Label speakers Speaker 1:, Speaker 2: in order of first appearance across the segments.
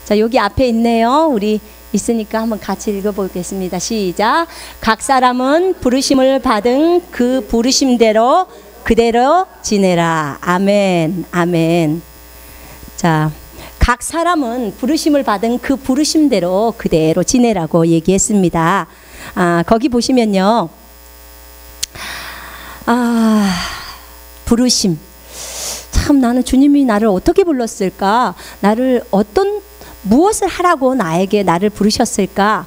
Speaker 1: 자, 여기 앞에 있네요. 우리 있으니까 한번 같이 읽어보겠습니다. 시작. 각 사람은 부르심을 받은 그 부르심대로 그대로 지내라. 아멘. 아멘. 자, 각 사람은 부르심을 받은 그 부르심대로 그대로 지내라고 얘기했습니다. 거기 보시면요. 부르심. 참, 나는 주님이 나를 어떻게 불렀을까? 나를 무엇을 하라고 나를 부르셨을까?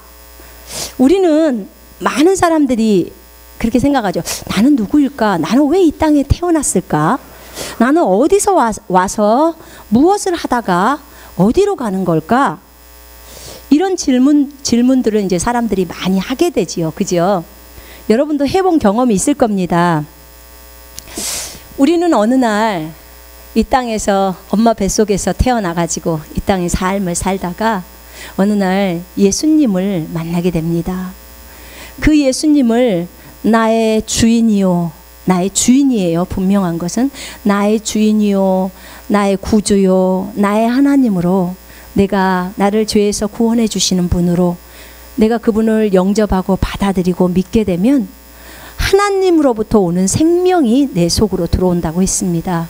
Speaker 1: 우리는 많은 사람들이 그렇게 생각하죠. 나는 누구일까? 나는 왜 이 땅에 태어났을까? 나는 어디서 와서 무엇을 하다가 어디로 가는 걸까? 이런 질문들을 이제 사람들이 많이 하게 되지요. 그죠? 여러분도 해본 경험이 있을 겁니다. 우리는 어느 날 이 땅에서 엄마 뱃속에서 태어나가지고 이 땅의 삶을 살다가 어느 날 예수님을 만나게 됩니다. 그 예수님을 나의 주인이요, 나의 주인이에요. 분명한 것은 나의 주인이요, 나의 구주요, 나의 하나님으로 나를 죄에서 구원해 주시는 분으로 내가 그분을 영접하고 받아들이고 믿게 되면 하나님으로부터 오는 생명이 내 속으로 들어온다고 했습니다.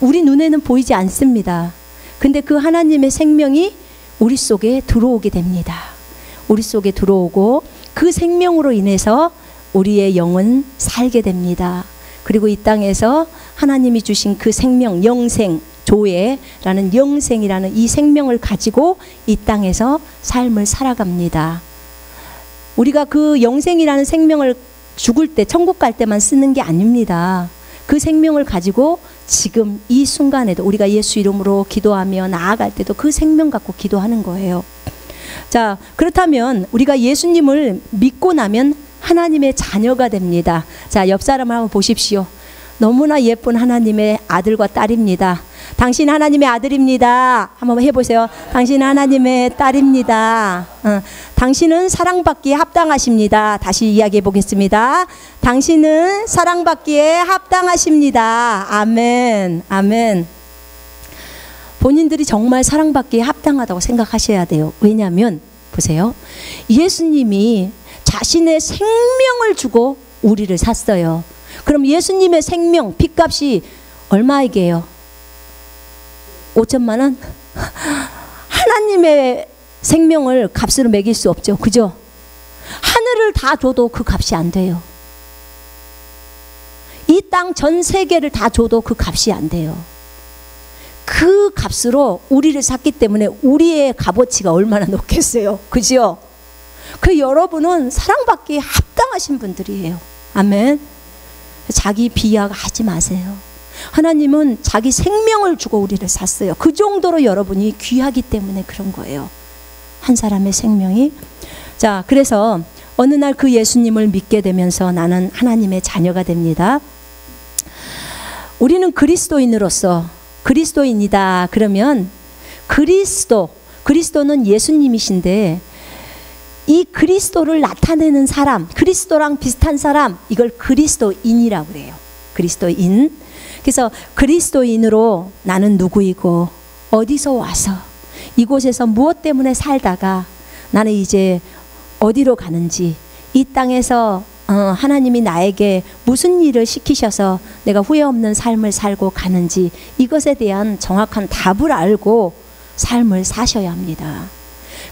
Speaker 1: 우리 눈에는 보이지 않습니다. 근데 그 하나님의 생명이 우리 속에 들어오게 됩니다. 우리 속에 들어오고 그 생명으로 인해서 우리의 영은 살게 됩니다. 그리고 이 땅에서 하나님이 주신 그 생명, 영생, 조회라는 영생이라는 이 생명을 가지고 이 땅에서 삶을 살아갑니다. 우리가 그 영생이라는 생명을 죽을 때, 천국 갈 때만 쓰는 게 아닙니다. 그 생명을 가지고 지금 이 순간에도 우리가 예수 이름으로 기도하며 나아갈 때도 그 생명 갖고 기도하는 거예요. 자, 그렇다면 우리가 예수님을 믿고 나면 하나님의 자녀가 됩니다. 자, 옆 사람을 한번 보십시오. 너무나 예쁜 하나님의 아들과 딸입니다. 당신 하나님의 아들입니다. 한번 해보세요. 당신 하나님의 딸입니다. 당신은 사랑받기에 합당하십니다. 다시 이야기해 보겠습니다. 당신은 사랑받기에 합당하십니다. 아멘. 아멘. 본인들이 정말 사랑받기에 합당하다고 생각하셔야 돼요. 왜냐하면 보세요. 예수님이 자신의 생명을 주고 우리를 샀어요. 그럼 예수님의 생명, 핏값이 얼마이게요? 5천만 원? 하나님의 생명을 값으로 매길 수 없죠. 그죠? 하늘을 다 줘도 그 값이 안 돼요. 이 땅 전 세계를 다 줘도 그 값이 안 돼요. 그 값으로 우리를 샀기 때문에 우리의 값어치가 얼마나 높겠어요. 그죠? 그 여러분은 사랑받기에 합당하신 분들이에요. 아멘. 자기 비하하지 마세요. 하나님은 자기 생명을 주고 우리를 샀어요. 그 정도로 여러분이 귀하기 때문에 그런 거예요. 한 사람의 생명이. 자, 그래서 어느 날 그 예수님을 믿게 되면서 나는 하나님의 자녀가 됩니다. 우리는 그리스도인으로서 그리스도인이다 그러면 그리스도는 예수님이신데 이 그리스도를 나타내는 사람, 그리스도랑 비슷한 사람, 이걸 그리스도인이라고 그래요. 그리스도인. 그래서 그리스도인으로 나는 누구이고 어디서 와서 이곳에서 무엇 때문에 살다가 나는 이제 어디로 가는지, 이 땅에서 하나님이 나에게 무슨 일을 시키셔서 내가 후회 없는 삶을 살고 가는지, 이것에 대한 정확한 답을 알고 삶을 사셔야 합니다.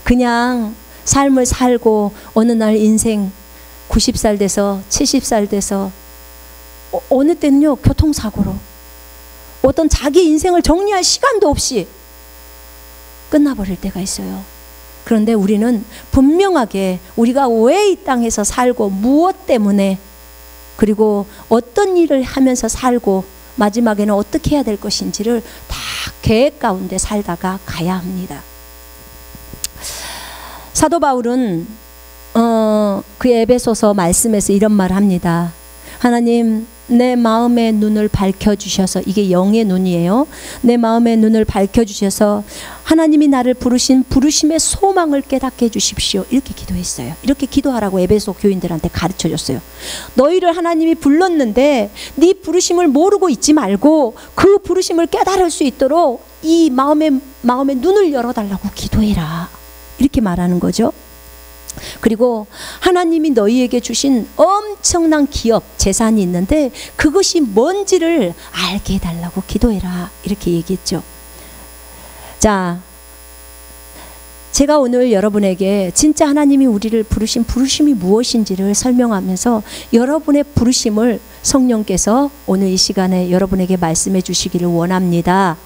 Speaker 1: 그냥 삶을 살고 어느 날 인생 90살 돼서 70살 돼서 어느 때는요 교통사고로 어떤 자기 인생을 정리할 시간도 없이 끝나버릴 때가 있어요. 그런데 우리는 분명하게 우리가 왜 이 땅에서 살고 무엇 때문에 그리고 어떤 일을 하면서 살고 마지막에는 어떻게 해야 될 것인지를 다 계획 가운데 살다가 가야 합니다. 사도 바울은 그 에베소서 말씀에서 이런 말을 합니다. 하나님, 내 마음의 눈을 밝혀주셔서, 이게 영의 눈이에요. 내 마음의 눈을 밝혀주셔서 하나님이 나를 부르신 부르심의 소망을 깨닫게 해주십시오. 이렇게 기도했어요. 이렇게 기도하라고 에베소 교인들한테 가르쳐줬어요. 너희를 하나님이 불렀는데 네 부르심을 모르고 있지 말고 그 부르심을 깨달을 수 있도록 이 마음의 눈을 열어달라고 기도해라. 이렇게 말하는 거죠. 그리고 하나님이 너희에게 주신 엄청난 기업, 재산이 있는데 그것이 뭔지를 알게 해달라고 기도해라. 이렇게 얘기했죠. 자, 제가 오늘 여러분에게 진짜 하나님이 우리를 부르신 부르심이 무엇인지를 설명하면서 여러분의 부르심을 성령께서 오늘 이 시간에 여러분에게 말씀해 주시기를 원합니다.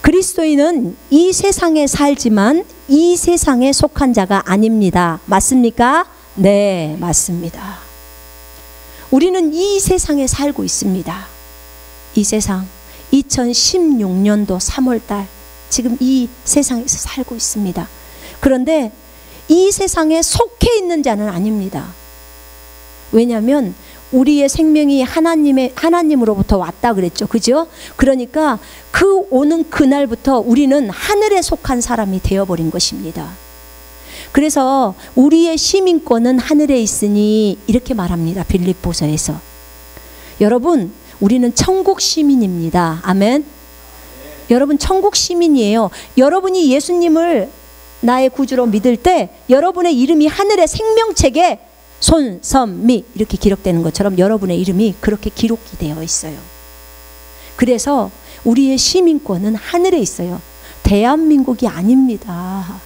Speaker 1: 그리스도인은 이 세상에 살지만 이 세상에 속한 자가 아닙니다. 맞습니까? 네, 맞습니다. 우리는 이 세상에 살고 있습니다. 이 세상 2016년도 3월달 지금 이 세상에서 살고 있습니다. 그런데 이 세상에 속해 있는 자는 아닙니다. 왜냐하면 우리의 생명이 하나님으로부터 왔다 그랬죠. 그죠? 그러니까 그 오는 그날부터 우리는 하늘에 속한 사람이 되어버린 것입니다. 그래서 우리의 시민권은 하늘에 있으니 이렇게 말합니다. 빌립보서에서. 여러분, 우리는 천국 시민입니다. 아멘. 여러분 천국 시민이에요. 여러분이 예수님을 나의 구주로 믿을 때 여러분의 이름이 하늘의 생명책에 손선미 이렇게 기록되는 것처럼 여러분의 이름이 그렇게 기록이 되어 있어요. 그래서 우리의 시민권은 하늘에 있어요. 대한민국이 아닙니다.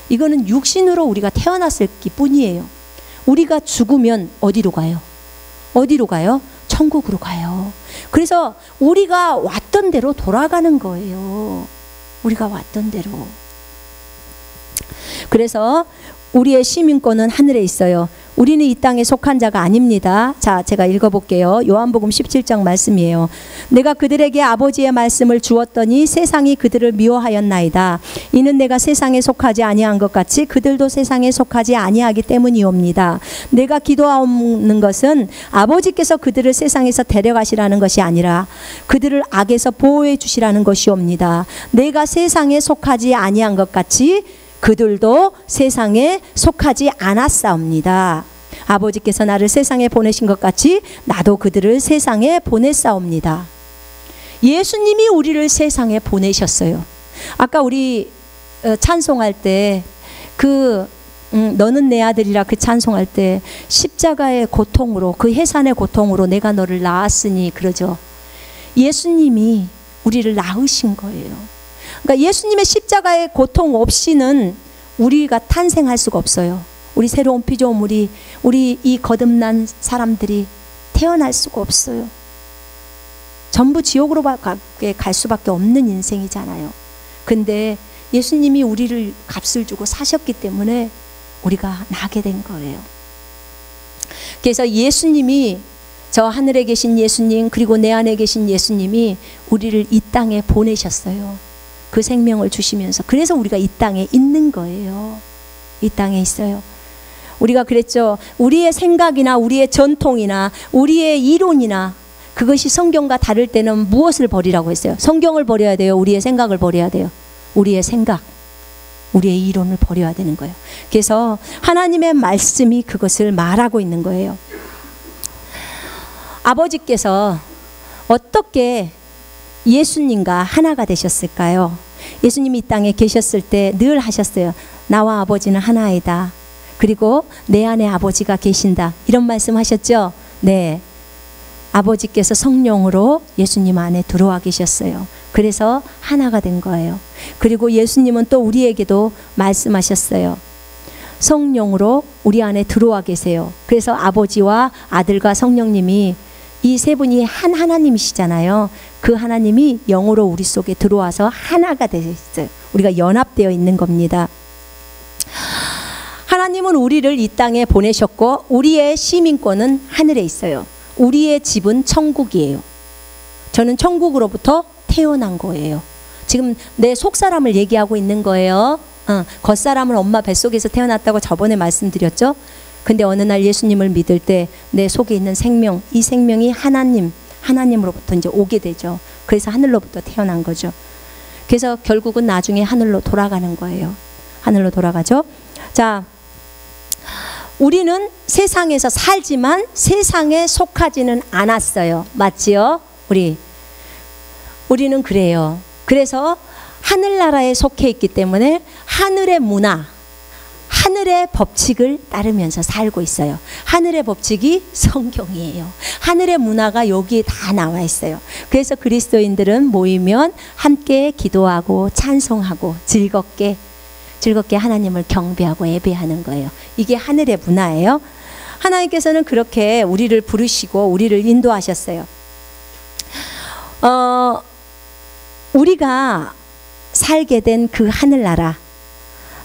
Speaker 1: 이거는 육신으로 우리가 태어났을 뿐이에요. 우리가 죽으면 어디로 가요? 어디로 가요? 천국으로 가요. 그래서 우리가 왔던 대로 돌아가는 거예요. 우리가 왔던 대로. 그래서 우리의 시민권은 하늘에 있어요. 우리는 이 땅에 속한 자가 아닙니다. 자, 제가 읽어볼게요. 요한복음 17장 말씀이에요. 내가 그들에게 아버지의 말씀을 주었더니 세상이 그들을 미워하였나이다. 이는 내가 세상에 속하지 아니한 것 같이 그들도 세상에 속하지 아니하기 때문이옵니다. 내가 기도하는 것은 아버지께서 그들을 세상에서 데려가시라는 것이 아니라 그들을 악에서 보호해 주시라는 것이옵니다. 내가 세상에 속하지 아니한 것 같이 그들도 세상에 속하지 않았사옵니다. 아버지께서 나를 세상에 보내신 것 같이 나도 그들을 세상에 보냈사옵니다. 예수님이 우리를 세상에 보내셨어요. 아까 우리 찬송할 때 너는 내 아들이라 그 찬송할 때 십자가의 고통으로 그 해산의 고통으로 내가 너를 낳았으니 그러죠. 예수님이 우리를 낳으신 거예요. 그러니까 예수님의 십자가의 고통 없이는 우리가 탄생할 수가 없어요. 우리 새로운 피조물이 우리 이 거듭난 사람들이 태어날 수가 없어요. 전부 지옥으로 갈 수밖에 없는 인생이잖아요. 근데 예수님이 우리를 값을 주고 사셨기 때문에 우리가 나게 된 거예요. 그래서 예수님이 저 하늘에 계신 예수님 그리고 내 안에 계신 예수님이 우리를 이 땅에 보내셨어요. 그 생명을 주시면서. 그래서 우리가 이 땅에 있는 거예요. 이 땅에 있어요. 우리가 그랬죠. 우리의 생각이나 우리의 전통이나 우리의 이론이나 그것이 성경과 다를 때는 무엇을 버리라고 했어요? 성경을 버려야 돼요? 우리의 생각을 버려야 돼요? 우리의 생각, 우리의 이론을 버려야 되는 거예요. 그래서 하나님의 말씀이 그것을 말하고 있는 거예요. 아버지께서 어떻게 예수님과 하나가 되셨을까요? 예수님이 이 땅에 계셨을 때 늘 하셨어요. 나와 아버지는 하나이다. 그리고 내 안에 아버지가 계신다. 이런 말씀 하셨죠? 네. 아버지께서 성령으로 예수님 안에 들어와 계셨어요. 그래서 하나가 된 거예요. 그리고 예수님은 또 우리에게도 말씀하셨어요. 성령으로 우리 안에 들어와 계세요. 그래서 아버지와 아들과 성령님이 이 세 분이 한 하나님이시잖아요. 그 하나님이 영으로 우리 속에 들어와서 하나가 되셨어요. 우리가 연합되어 있는 겁니다. 하나님은 우리를 이 땅에 보내셨고 우리의 시민권은 하늘에 있어요. 우리의 집은 천국이에요. 저는 천국으로부터 태어난 거예요. 지금 내 속사람을 얘기하고 있는 거예요. 겉사람은 엄마 뱃속에서 태어났다고 저번에 말씀드렸죠. 근데 어느 날 예수님을 믿을 때 내 속에 있는 생명, 이 생명이 하나님으로부터 이제 오게 되죠. 그래서 하늘로부터 태어난 거죠. 그래서 결국은 나중에 하늘로 돌아가는 거예요. 하늘로 돌아가죠. 자, 우리는 세상에서 살지만 세상에 속하지는 않았어요. 맞지요? 우리는 그래요. 그래서 하늘나라에 속해 있기 때문에 하늘의 문화, 하늘의 법칙을 따르면서 살고 있어요. 하늘의 법칙이 성경이에요. 하늘의 문화가 여기에 다 나와 있어요. 그래서 그리스도인들은 모이면 함께 기도하고 찬송하고 즐겁게 하나님을 경배하고 예배하는 거예요. 이게 하늘의 문화예요. 하나님께서는 그렇게 우리를 부르시고 우리를 인도하셨어요. 우리가 살게 된 그 하늘나라,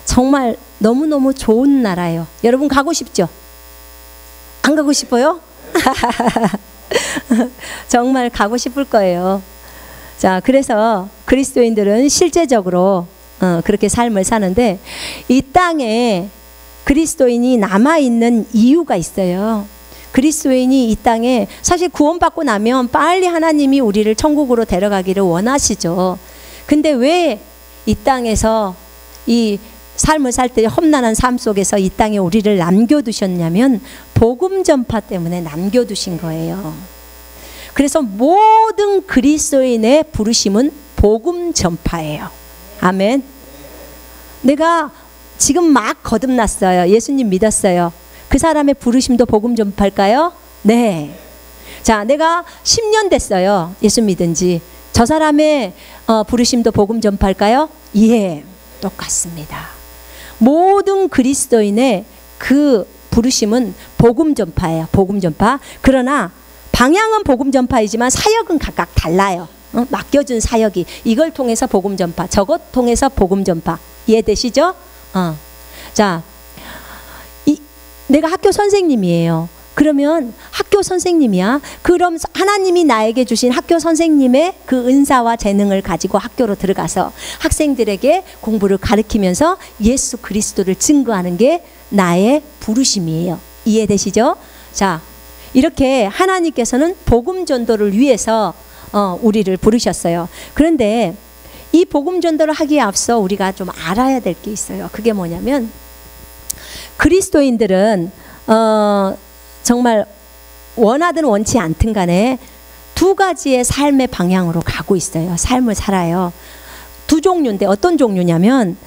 Speaker 1: 정말 너무너무 좋은 나라예요. 여러분 가고 싶죠? 안 가고 싶어요? 정말 가고 싶을 거예요. 자, 그래서 그리스도인들은 실제적으로 그렇게 삶을 사는데, 이 땅에 그리스도인이 남아있는 이유가 있어요. 그리스도인이 이 땅에 사실 구원받고 나면 빨리 하나님이 우리를 천국으로 데려가기를 원하시죠. 근데 왜 이 땅에서 이 삶을 살 때 험난한 삶 속에서 이 땅에 우리를 남겨두셨냐면 복음 전파 때문에 남겨두신 거예요. 그래서 모든 그리스도인의 부르심은 복음 전파예요. 아멘. 내가 지금 막 거듭났어요. 예수님 믿었어요. 그 사람의 부르심도 복음 전파일까요? 네. 자, 내가 10년 됐어요. 예수 믿은 지. 저 사람의 부르심도 복음 전파일까요? 예, 똑같습니다. 모든 그리스도인의 그 부르심은 복음 전파예요. 복음 전파. 그러나 방향은 복음 전파이지만 사역은 각각 달라요. 맡겨준 사역이 이걸 통해서 복음 전파, 저것 통해서 복음 전파. 이해되시죠? 자, 내가 학교 선생님이에요. 그러면 학교 선생님이야. 그럼 하나님이 나에게 주신 학교 선생님의 그 은사와 재능을 가지고 학교로 들어가서 학생들에게 공부를 가르치면서 예수 그리스도를 증거하는 게 나의 부르심이에요. 이해되시죠? 자, 이렇게 하나님께서는 복음 전도를 위해서 우리를 부르셨어요. 그런데 이 복음 전도를 하기에 앞서 우리가 좀 알아야 될 게 있어요. 그게 뭐냐면, 그리스도인들은 정말 원하든 원치 않든 간에 두 가지의 삶의 방향으로 가고 있어요. 삶을 살아요. 두 종류인데 어떤 종류냐면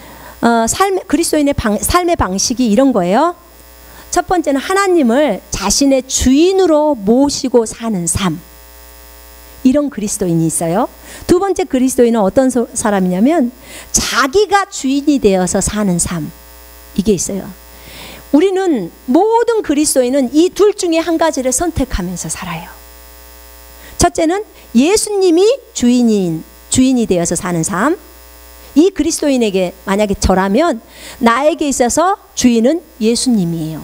Speaker 1: 그리스도인의 삶의 방식이 이런 거예요. 첫 번째는 하나님을 자신의 주인으로 모시고 사는 삶. 이런 그리스도인이 있어요. 두 번째 그리스도인은 어떤 사람이냐면 자기가 주인이 되어서 사는 삶. 이게 있어요. 우리는 모든 그리스도인은 이 둘 중에 한 가지를 선택하면서 살아요. 첫째는 예수님이 주인이 되어서 사는 삶. 이 그리스도인에게 만약에 저라면 나에게 있어서 주인은 예수님이에요.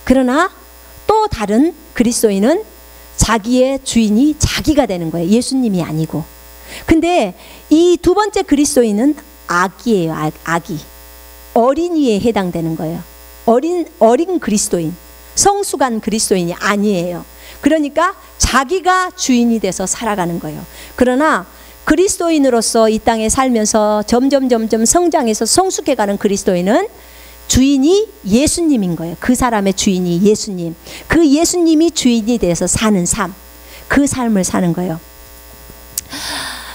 Speaker 1: 그러나 또 다른 그리스도인은 자기의 주인이 자기가 되는 거예요. 예수님이 아니고. 근데 이 두 번째 그리스도인은 아기예요. 아기. 어린이에 해당되는 거예요. 어린 그리스도인, 성숙한 그리스도인이 아니에요. 그러니까 자기가 주인이 돼서 살아가는 거예요. 그러나 그리스도인으로서 이 땅에 살면서 점점 성장해서 성숙해가는 그리스도인은 주인이 예수님인 거예요. 그 사람의 주인이 예수님. 그 예수님이 주인이 돼서 사는 삶, 그 삶을 사는 거예요.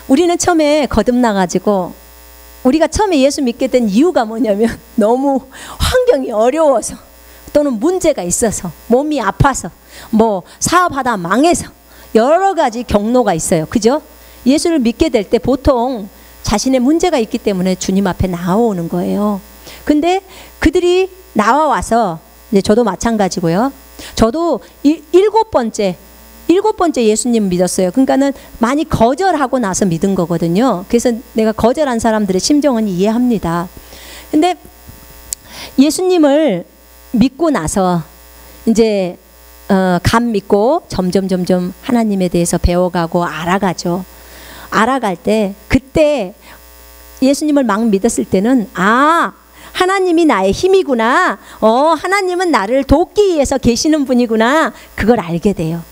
Speaker 1: 우리는 처음에 거듭나가지고 우리가 처음에 예수 믿게 된 이유가 뭐냐면 너무 환경이 어려워서 또는 문제가 있어서 몸이 아파서 뭐 사업하다 망해서 여러 가지 경로가 있어요. 그죠? 예수를 믿게 될 때 보통 자신의 문제가 있기 때문에 주님 앞에 나오는 거예요. 근데 그들이 나와와서 이제 저도 마찬가지고요. 저도 일곱 번째 예수님 믿었어요. 그러니까는 많이 거절하고 나서 믿은 거거든요. 그래서 내가 거절한 사람들의 심정은 이해합니다. 근데 예수님을 믿고 나서 이제 감 믿고 점점 하나님에 대해서 배워가고 알아가죠. 알아갈 때 그때 예수님을 막 믿었을 때는 하나님이 나의 힘이구나. 하나님은 나를 돕기 위해서 계시는 분이구나. 그걸 알게 돼요.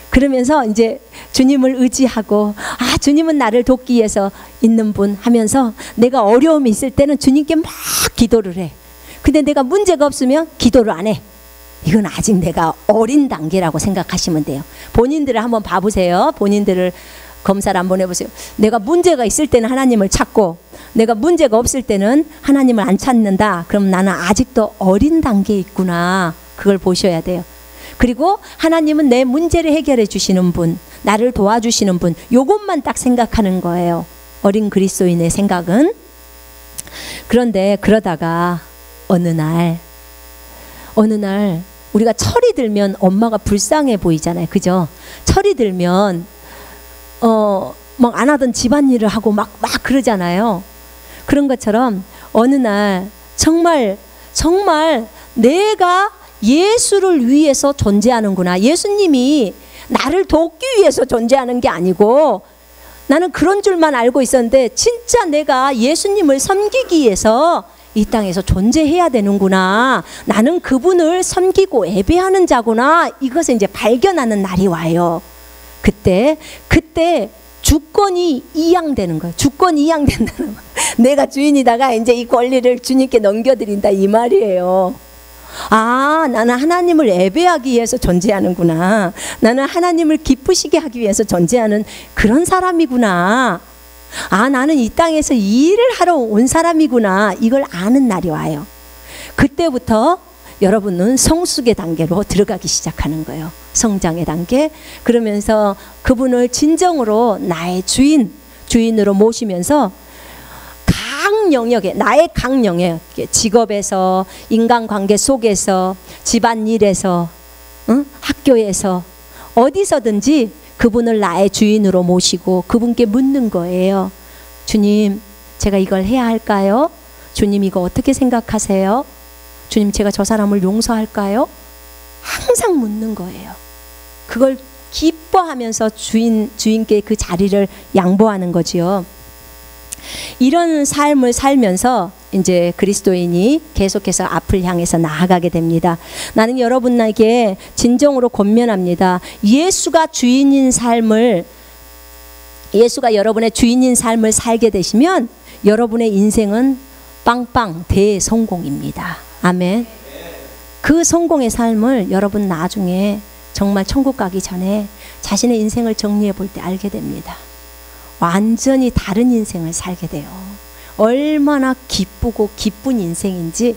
Speaker 1: 그러면서 이제 주님을 의지하고 주님은 나를 돕기 위해서 있는 분 하면서 내가 어려움이 있을 때는 주님께 막 기도를 해. 근데 내가 문제가 없으면 기도를 안 해. 이건 아직 내가 어린 단계라고 생각하시면 돼요. 본인들을 한번 봐보세요. 본인들을 검사를 한번 해보세요. 내가 문제가 있을 때는 하나님을 찾고 내가 문제가 없을 때는 하나님을 안 찾는다. 그럼 나는 아직도 어린 단계에 있구나. 그걸 보셔야 돼요. 그리고 하나님은 내 문제를 해결해 주시는 분, 나를 도와주시는 분, 요것만 딱 생각하는 거예요. 어린 그리스도인의 생각은. 그런데 그러다가 어느 날 우리가 철이 들면 엄마가 불쌍해 보이잖아요. 그죠? 철이 들면 막 안 하던 집안일을 하고 막 그러잖아요. 그런 것처럼 어느 날 정말 내가 예수를 위해서 존재하는구나. 예수님이 나를 돕기 위해서 존재하는 게 아니고 나는 그런 줄만 알고 있었는데 진짜 내가 예수님을 섬기기 위해서 이 땅에서 존재해야 되는구나. 나는 그분을 섬기고 예배하는 자구나. 이것을 이제 발견하는 날이 와요. 그때 주권이 이양되는 거예요. 주권이 이양된다는 말. 내가 주인이다가 이제 이 권리를 주님께 넘겨드린다 이 말이에요. 아, 나는 하나님을 예배하기 위해서 존재하는구나. 나는 하나님을 기쁘시게 하기 위해서 존재하는 그런 사람이구나. 아, 나는 이 땅에서 일을 하러 온 사람이구나. 이걸 아는 날이 와요. 그때부터 여러분은 성숙의 단계로 들어가기 시작하는 거예요. 성장의 단계. 그러면서 그분을 진정으로 나의 주인으로 모시면서 각 영역에, 나의 각 영역, 직업에서, 인간관계 속에서, 집안일에서, 학교에서, 어디서든지 그분을 나의 주인으로 모시고 그분께 묻는 거예요. 주님, 제가 이걸 해야 할까요? 주님, 이거 어떻게 생각하세요? 주님, 제가 저 사람을 용서할까요? 항상 묻는 거예요. 그걸 기뻐하면서 주인께 그 자리를 양보하는 거지요. 이런 삶을 살면서 이제 그리스도인이 계속해서 앞을 향해서 나아가게 됩니다. 나는 여러분에게 진정으로 권면합니다. 예수가 여러분의 주인인 삶을 살게 되시면 여러분의 인생은 빵빵 대성공입니다. 아멘. 그 성공의 삶을 여러분 나중에 정말 천국 가기 전에 자신의 인생을 정리해 볼 때 알게 됩니다. 완전히 다른 인생을 살게 돼요. 얼마나 기쁘고 기쁜 인생인지.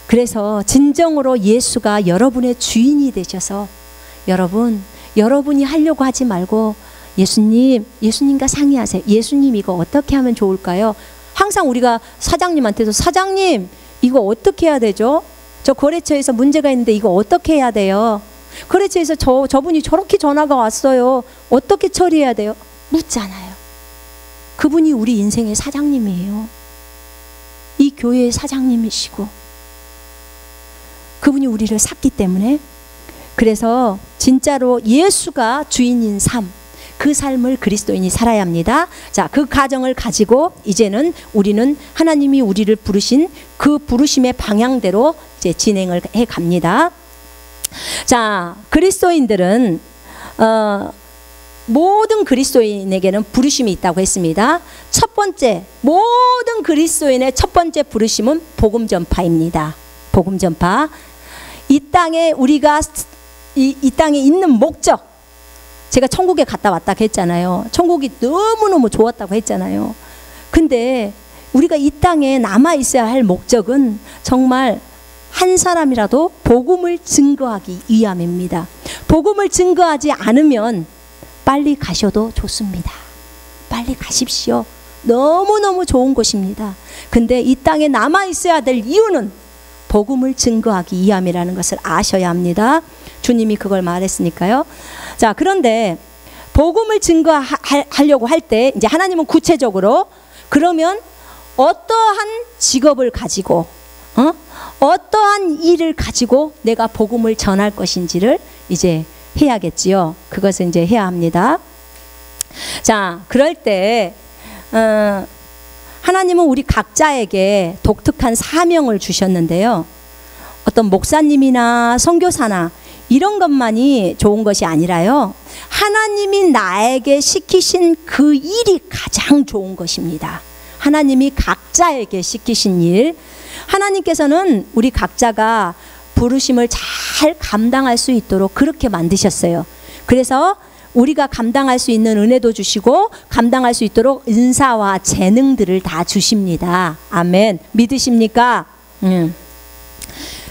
Speaker 1: 그래서 진정으로 예수가 여러분의 주인이 되셔서 여러분이 하려고 하지 말고 예수님과 상의하세요. 예수님, 이거 어떻게 하면 좋을까요? 항상 우리가 사장님한테도 사장님, 이거 어떻게 해야 되죠? 저 거래처에서 문제가 있는데 이거 어떻게 해야 돼요? 거래처에서 저분이 저렇게 전화가 왔어요. 어떻게 처리해야 돼요? 묻잖아요. 그분이 우리 인생의 사장님이에요. 이 교회의 사장님이시고 그분이 우리를 샀기 때문에. 그래서 진짜로 예수가 주인인 삶, 그 삶을 그리스도인이 살아야 합니다. 자, 그 가정을 가지고 이제는 우리는 하나님이 우리를 부르신 그 부르심의 방향대로 이제 진행을 해 갑니다. 자, 그리스도인들은 모든 그리스도인에게는 부르심이 있다고 했습니다. 첫 번째, 모든 그리스도인의 첫 번째 부르심은 복음 전파입니다. 복음 전파. 이 땅에 우리가 이 땅에 있는 목적, 제가 천국에 갔다 왔다 했잖아요. 천국이 너무너무 좋았다고 했잖아요. 근데 우리가 이 땅에 남아 있어야 할 목적은 정말 한 사람이라도 복음을 증거하기 위함입니다. 복음을 증거하지 않으면 빨리 가셔도 좋습니다. 빨리 가십시오. 너무너무 좋은 곳입니다. 근데 이 땅에 남아 있어야 될 이유는 복음을 증거하기 위함이라는 것을 아셔야 합니다. 주님이 그걸 말했으니까요. 자, 그런데 복음을 증거하려고 할 때 이제 하나님은 구체적으로 그러면 어떠한 직업을 가지고 어떠한 일을 가지고 내가 복음을 전할 것인지를 이제 해야겠지요. 그것을 이제 해야 합니다. 자, 그럴 때 하나님은 우리 각자에게 독특한 사명을 주셨는데요. 어떤 목사님이나 선교사나 이런 것만이 좋은 것이 아니라요. 하나님이 나에게 시키신 그 일이 가장 좋은 것입니다. 하나님이 각자에게 시키신 일. 하나님께서는 우리 각자가 부르심을 잘 감당할 수 있도록 그렇게 만드셨어요. 그래서 우리가 감당할 수 있는 은혜도 주시고 감당할 수 있도록 은사와 재능들을 다 주십니다. 아멘. 믿으십니까?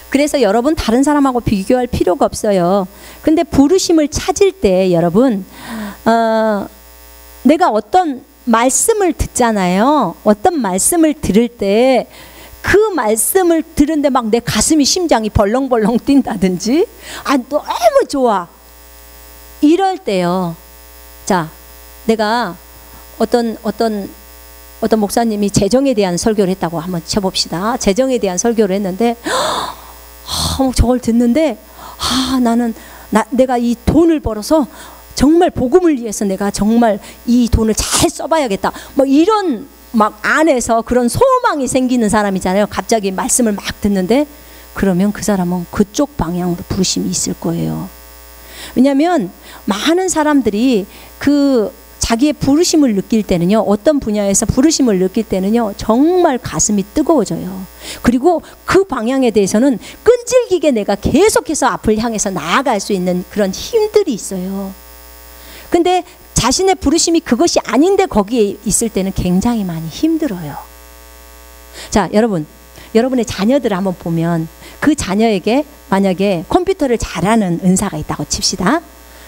Speaker 1: 그래서 여러분 다른 사람하고 비교할 필요가 없어요. 근데 부르심을 찾을 때 여러분 내가 어떤 말씀을 듣잖아요. 어떤 말씀을 들을 때 그 말씀을 들은데 막 내 가슴이 심장이 벌렁벌렁 뛴다든지 너무 좋아 이럴 때요. 자, 내가 어떤 목사님이 재정에 대한 설교를 했다고 한번 쳐봅시다. 재정에 대한 설교를 했는데 저걸 듣는데 내가 이 돈을 벌어서 정말 복음을 위해서 내가 정말 이 돈을 잘 써봐야겠다. 뭐 이런 막 안에서 그런 소망이 생기는 사람이잖아요. 갑자기 말씀을 막 듣는데 그러면 그 사람은 그쪽 방향으로 부르심이 있을 거예요. 왜냐하면 많은 사람들이 그 자기의 부르심을 느낄 때는요, 어떤 분야에서 부르심을 느낄 때는요, 정말 가슴이 뜨거워져요. 그리고 그 방향에 대해서는 끈질기게 내가 계속해서 앞을 향해서 나아갈 수 있는 그런 힘들이 있어요. 근데 자신의 부르심이 그것이 아닌데 거기에 있을 때는 굉장히 많이 힘들어요. 자, 여러분의 자녀들을 한번 보면 그 자녀에게 만약에 컴퓨터를 잘하는 은사가 있다고 칩시다.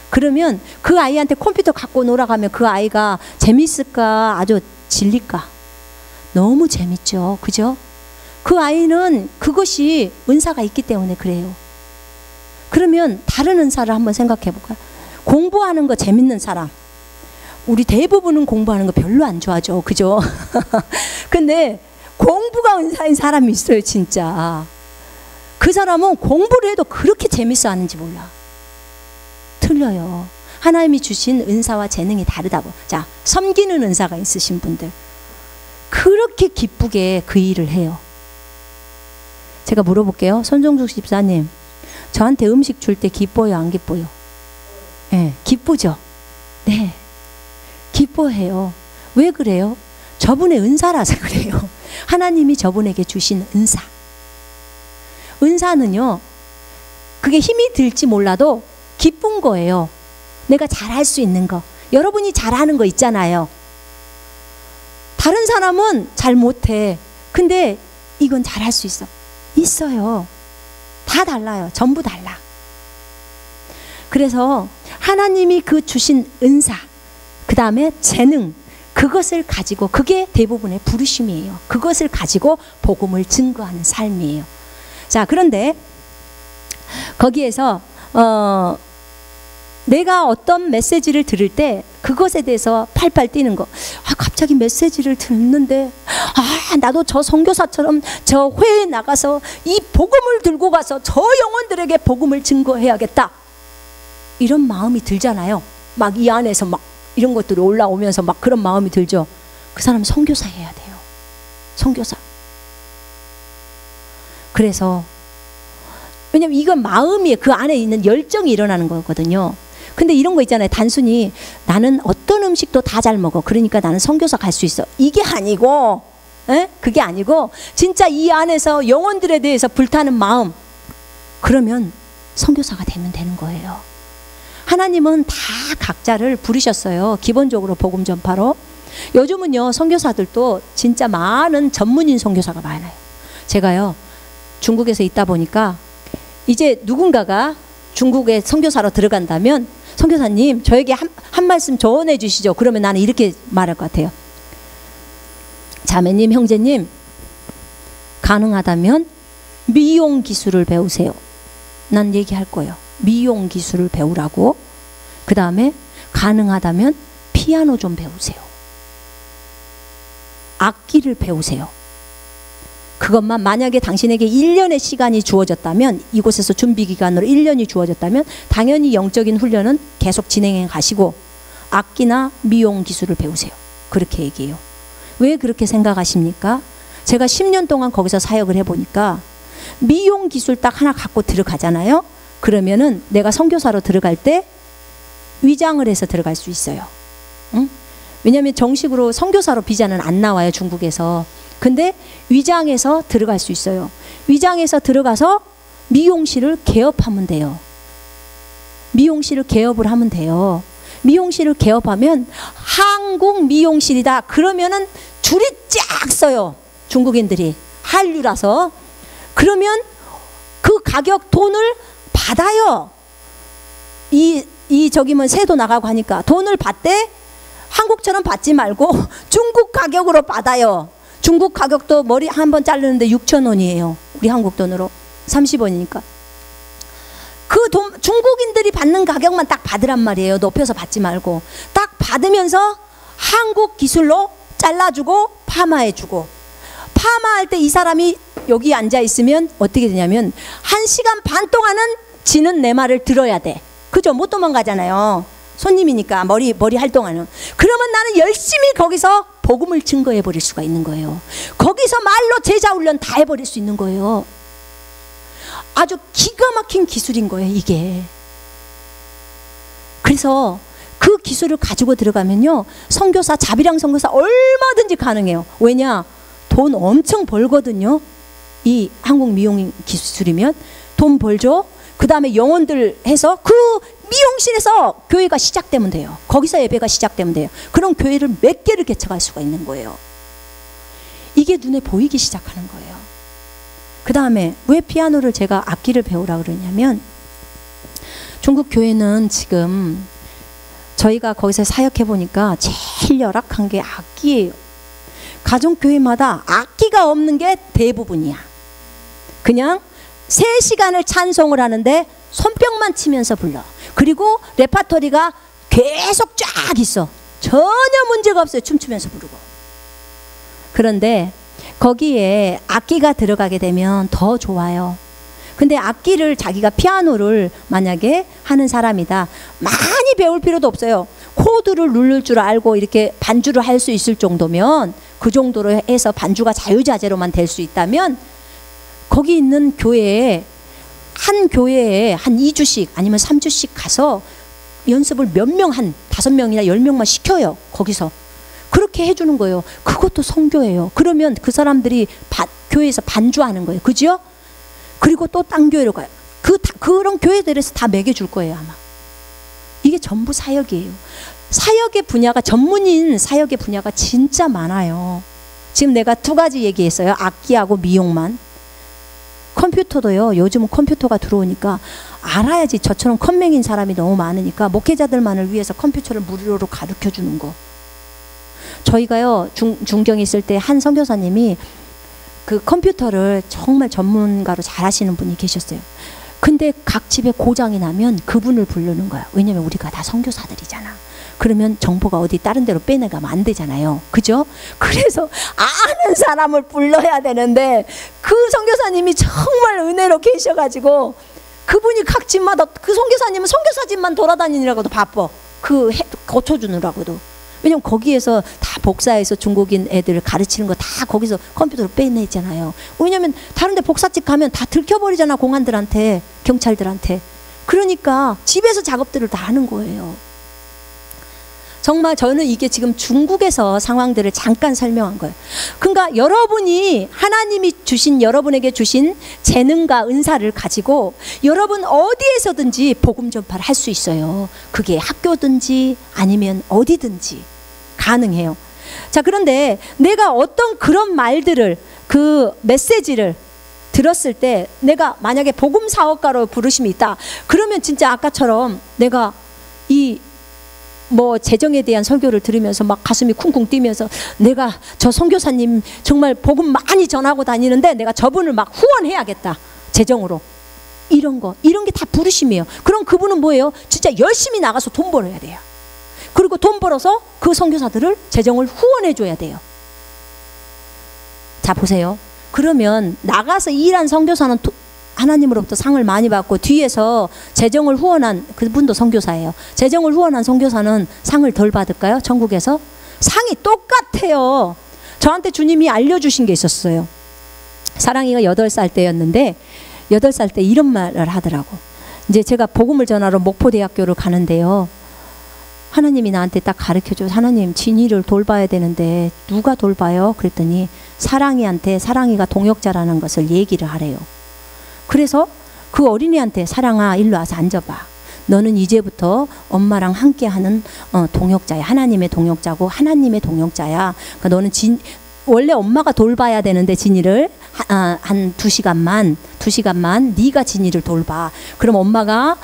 Speaker 1: 그러면 그 아이한테 컴퓨터 갖고 놀아가면 그 아이가 재밌을까? 아주 질릴까? 너무 재밌죠. 그죠? 그 아이는 그것이 은사가 있기 때문에 그래요. 그러면 다른 은사를 한번 생각해 볼까요? 공부하는 거 재밌는 사람. 우리 대부분은 공부하는 거 별로 안 좋아하죠. 그죠? 근데 공부가 은사인 사람이 있어요, 진짜. 그 사람은 공부를 해도 그렇게 재밌어 하는지 몰라. 틀려요. 하나님이 주신 은사와 재능이 다르다고. 자, 섬기는 은사가 있으신 분들. 그렇게 기쁘게 그 일을 해요. 제가 물어볼게요. 손정숙 집사님, 저한테 음식 줄 때 기뻐요, 안 기뻐요? 네, 기쁘죠? 네. 기뻐해요. 왜 그래요? 저분의 은사라서 그래요. 하나님이 저분에게 주신 은사. 은사는요, 그게 힘이 들지 몰라도 기쁜 거예요. 내가 잘할 수 있는 거. 여러분이 잘하는 거 있잖아요. 다른 사람은 잘 못해. 근데 이건 잘할 수 있어. 있어요. 다 달라요. 전부 달라. 그래서 하나님이 그 주신 은사, 그 다음에 재능, 그것을 가지고, 그게 대부분의 부르심이에요. 그것을 가지고 복음을 증거하는 삶이에요. 자, 그런데 거기에서 내가 어떤 메시지를 들을 때 그것에 대해서 팔팔 뛰는 거. 갑자기 메시지를 듣는데 나도 저 선교사처럼 저 회에 나가서 이 복음을 들고 가서 저 영혼들에게 복음을 증거해야겠다. 이런 마음이 들잖아요. 막 이 안에서 막 이런 것들이 올라오면서 막 그런 마음이 들죠. 그 사람 선교사 해야 돼요. 선교사. 그래서 왜냐면 이건 마음이, 그 안에 있는 열정이 일어나는 거거든요. 근데 이런 거 있잖아요. 단순히 나는 어떤 음식도 다 잘 먹어, 그러니까 나는 선교사 갈 수 있어, 이게 아니고, 그게 아니고 진짜 이 안에서 영혼들에 대해서 불타는 마음, 그러면 선교사가 되면 되는 거예요. 하나님은 다 각자를 부르셨어요. 기본적으로 복음 전파로. 요즘은요, 선교사들도 진짜 많은 전문인 선교사가 많아요. 제가요, 중국에서 있다 보니까 이제 누군가가 중국에 선교사로 들어간다면, 선교사님 저에게 한 말씀 조언해 주시죠. 그러면 나는 이렇게 말할 것 같아요. 자매님, 형제님, 가능하다면 미용 기술을 배우세요. 난 얘기할 거예요. 미용 기술을 배우라고. 그 다음에 가능하다면 피아노 좀 배우세요. 악기를 배우세요. 그것만, 만약에 당신에게 1년의 시간이 주어졌다면, 이곳에서 준비기간으로 1년이 주어졌다면 당연히 영적인 훈련은 계속 진행해 가시고 악기나 미용 기술을 배우세요. 그렇게 얘기해요. 왜 그렇게 생각하십니까? 제가 10년 동안 거기서 사역을 해보니까 미용 기술 딱 하나 갖고 들어가잖아요. 그러면은 내가 선교사로 들어갈 때 위장을 해서 들어갈 수 있어요. 응? 왜냐하면 정식으로 선교사로 비자는 안 나와요, 중국에서. 근데 위장해서 들어갈 수 있어요. 위장해서 들어가서 미용실을 개업하면 돼요. 미용실을 개업을 하면 돼요. 미용실을 개업하면 한국 미용실이다 그러면은 줄이 쫙 서요. 중국인들이 한류라서. 그러면 그 가격 돈을 받아요. 저기 뭐 세도 나가고 하니까 돈을 받대. 한국처럼 받지 말고 중국 가격으로 받아요. 중국 가격도 머리 한 번 자르는데 6,000원이에요. 우리 한국 돈으로 30원이니까. 그 돈 중국인들이 받는 가격만 딱 받으란 말이에요. 높여서 받지 말고. 딱 받으면서 한국 기술로 잘라주고 파마해주고. 파마할 때 이 사람이 여기 앉아 있으면 어떻게 되냐면 1시간 반 동안은 지는 내 말을 들어야 돼. 그죠? 못 도망가잖아요. 손님이니까 머리 할 동안은. 그러면 나는 열심히 거기서 복음을 증거해 버릴 수가 있는 거예요. 거기서 말로 제자 훈련 다 해버릴 수 있는 거예요. 아주 기가 막힌 기술인 거예요, 이게. 그래서 그 기술을 가지고 들어가면요, 선교사, 자비랑 선교사 얼마든지 가능해요. 왜냐? 돈 엄청 벌거든요. 이 한국 미용 기술이면 돈 벌죠. 그 다음에 영혼들 해서 그 미용실에서 교회가 시작되면 돼요. 거기서 예배가 시작되면 돼요. 그럼 교회를 몇 개를 개척할 수가 있는 거예요. 이게 눈에 보이기 시작하는 거예요. 그 다음에 왜 피아노를 제가 악기를 배우라 그러냐면, 중국 교회는 지금 저희가 거기서 사역해 보니까 제일 열악한 게 악기예요. 가정교회마다 악기가 없는 게 대부분이야. 그냥 3시간을 찬송을 하는데 손뼉만 치면서 불러. 그리고 레파토리가 계속 쫙 있어. 전혀 문제가 없어요. 춤추면서 부르고. 그런데 거기에 악기가 들어가게 되면 더 좋아요. 근데 악기를 자기가 피아노를 만약에 하는 사람이다. 많이 배울 필요도 없어요. 코드를 누를 줄 알고 이렇게 반주를 할 수 있을 정도면, 그 정도로 해서 반주가 자유자재로만 될 수 있다면, 거기 있는 교회에 한 2주씩 아니면 3주씩 가서 연습을 몇 명, 한 5명이나 10명만 시켜요. 거기서. 그렇게 해주는 거예요. 그것도 선교예요. 그러면 그 사람들이 교회에서 반주하는 거예요. 그죠? 그리고 또 딴 교회로 가요. 그런 교회들에서 다 먹여줄 거예요, 아마. 이게 전부 사역이에요. 사역의 분야가, 전문인 사역의 분야가 진짜 많아요. 지금 내가 2가지 얘기했어요. 악기하고 미용만. 컴퓨터도요. 요즘은 컴퓨터가 들어오니까 알아야지. 저처럼 컴맹인 사람이 너무 많으니까 목회자들만을 위해서 컴퓨터를 무료로 가르쳐 주는 거. 저희가요, 중경에 있을 때 한 선교사님이 그 컴퓨터를 정말 전문가로 잘 하시는 분이 계셨어요. 근데 각 집에 고장이 나면 그분을 부르는 거야. 왜냐면 우리가 다 선교사들이잖아. 그러면 정보가 어디 다른 데로 빼내가면 안 되잖아요. 그죠? 그래서 아는 사람을 불러야 되는데, 그 선교사님이 정말 은혜로 계셔가지고 그분이 각 집마다, 그 선교사님은 선교사 집만 돌아다니느라고도 바빠. 고쳐주느라고도. 왜냐면 거기에서 다 복사해서 중국인 애들 가르치는 거 다 거기서 컴퓨터로 빼내잖아요. 왜냐면 다른 데 복사집 가면 다 들켜버리잖아. 공안들한테, 경찰들한테. 그러니까 집에서 작업들을 다 하는 거예요. 정말 저는 이게 지금 중국에서 상황들을 잠깐 설명한 거예요. 그러니까 여러분이, 하나님이 여러분에게 주신 재능과 은사를 가지고 여러분 어디에서든지 복음 전파를 할 수 있어요. 그게 학교든지 아니면 어디든지 가능해요. 자, 그런데 내가 어떤 그런 말들을, 그 메시지를 들었을 때, 내가 만약에 복음 사역가로 부르심이 있다. 그러면 진짜 아까처럼 내가 재정에 대한 설교를 들으면서 막 가슴이 쿵쿵 뛰면서, 내가 저 선교사님 정말 복음 많이 전하고 다니는데 내가 저분을 막 후원해야겠다. 재정으로. 이런 게 다 부르심이에요. 그럼 그분은 뭐예요? 진짜 열심히 나가서 돈 벌어야 돼요. 그리고 돈 벌어서 그 선교사들을 재정을 후원해 줘야 돼요. 자, 보세요. 그러면 나가서 일한 선교사는 하나님으로부터 상을 많이 받고, 뒤에서 재정을 후원한 그분도 선교사예요. 재정을 후원한 선교사는 상을 덜 받을까요? 천국에서? 상이 똑같아요. 저한테 주님이 알려주신 게 있었어요. 사랑이가 8살 때였는데, 8살 때 이런 말을 하더라고. 이제 제가 복음을 전하러 목포대학교를 가는데요, 하나님이 나한테 딱 가르쳐줘. 하나님, 진이를 돌봐야 되는데 누가 돌봐요? 그랬더니 사랑이한테, 사랑이가 동역자라는 것을 얘기를 하래요. 그래서 그 어린이한테, 사랑아 일로 와서 앉아봐. 너는 이제부터 엄마랑 함께하는 동역자야. 하나님의 동역자고 하나님의 동역자야. 그러니까 너는 원래 엄마가 돌봐야 되는데 진이를 한 2시간만 네가 진이를 돌봐. 그럼 엄마가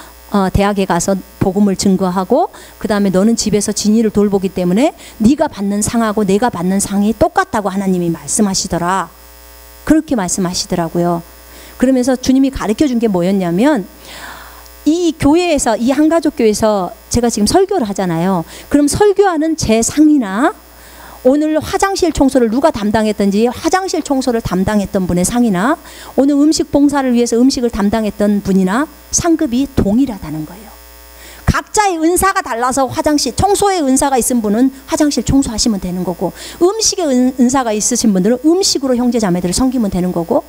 Speaker 1: 대학에 가서 복음을 증거하고 그 다음에 너는 집에서 진이를 돌보기 때문에 네가 받는 상하고 내가 받는 상이 똑같다고 하나님이 말씀하시더라. 그렇게 말씀하시더라고요. 그러면서 주님이 가르쳐 준 게 뭐였냐면, 이 교회에서, 이 한가족 교회에서 제가 지금 설교를 하잖아요. 그럼 설교하는 제 상이나 오늘 화장실 청소를 누가 담당했던지 화장실 청소를 담당했던 분의 상이나 오늘 음식 봉사를 위해서 음식을 담당했던 분이나 상급이 동일하다는 거예요. 각자의 은사가 달라서 화장실 청소의 은사가 있은 분은 화장실 청소하시면 되는 거고, 음식의 은사가 있으신 분들은 음식으로 형제 자매들을 섬기면 되는 거고,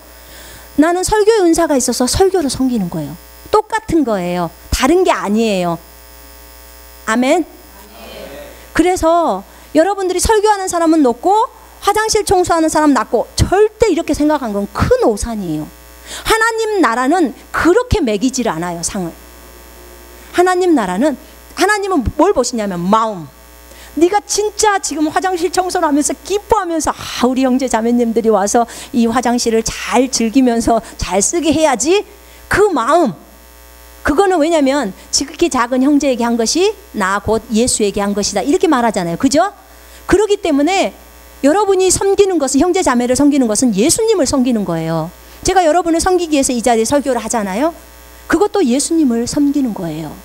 Speaker 1: 나는 설교의 은사가 있어서 설교로 섬기는 거예요. 똑같은 거예요. 다른 게 아니에요. 아멘. 그래서 여러분들이 설교하는 사람은 높고 화장실 청소하는 사람 낮고, 절대 이렇게 생각한 건 큰 오산이에요. 하나님 나라는 그렇게 매기지를 않아요, 상을. 하나님 나라는, 하나님은 뭘 보시냐면 마음. 네가 진짜 지금 화장실 청소를 하면서 기뻐하면서 우리 형제 자매님들이 와서 이 화장실을 잘 즐기면서 잘 쓰게 해야지, 그 마음. 그거는 왜냐면 지극히 작은 형제에게 한 것이 나 곧 예수에게 한 것이다, 이렇게 말하잖아요. 그죠? 그렇기 때문에 여러분이 섬기는 것은, 형제 자매를 섬기는 것은 예수님을 섬기는 거예요. 제가 여러분을 섬기기 위해서 이 자리에 설교를 하잖아요. 그것도 예수님을 섬기는 거예요.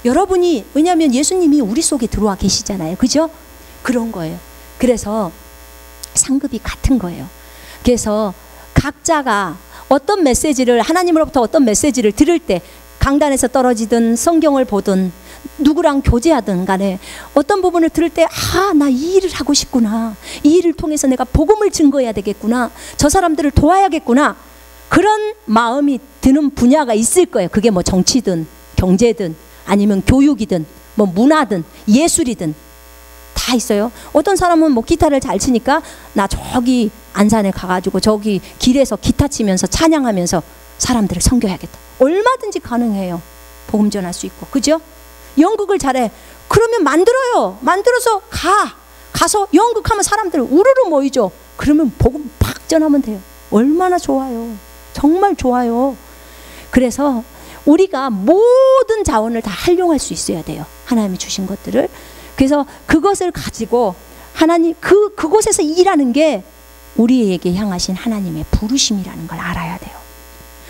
Speaker 1: 여러분이, 왜냐하면 예수님이 우리 속에 들어와 계시잖아요. 그죠? 그런 거예요. 그래서 상급이 같은 거예요. 그래서 각자가 어떤 메시지를, 하나님으로부터 어떤 메시지를 들을 때, 강단에서 떨어지든 성경을 보든 누구랑 교제하든 간에 어떤 부분을 들을 때, 나 이 일을 하고 싶구나, 이 일을 통해서 내가 복음을 증거해야 되겠구나, 저 사람들을 도와야겠구나, 그런 마음이 드는 분야가 있을 거예요. 그게 뭐 정치든 경제든 아니면 교육이든 뭐 문화든 예술이든 다 있어요. 어떤 사람은 뭐 기타를 잘 치니까 나 저기 안산에 가가지고 저기 길에서 기타 치면서 찬양하면서 사람들을 섬겨야겠다. 얼마든지 가능해요. 복음 전할 수 있고. 그죠? 연극을 잘해. 그러면 만들어요. 만들어서 가서 연극하면 사람들 우르르 모이죠. 그러면 복음 팍 전하면 돼요. 얼마나 좋아요. 정말 좋아요. 그래서 우리가 모든 자원을 다 활용할 수 있어야 돼요. 하나님이 주신 것들을. 그래서 그것을 가지고 하나님, 그곳에서 일하는 게 우리에게 향하신 하나님의 부르심이라는 걸 알아야 돼요.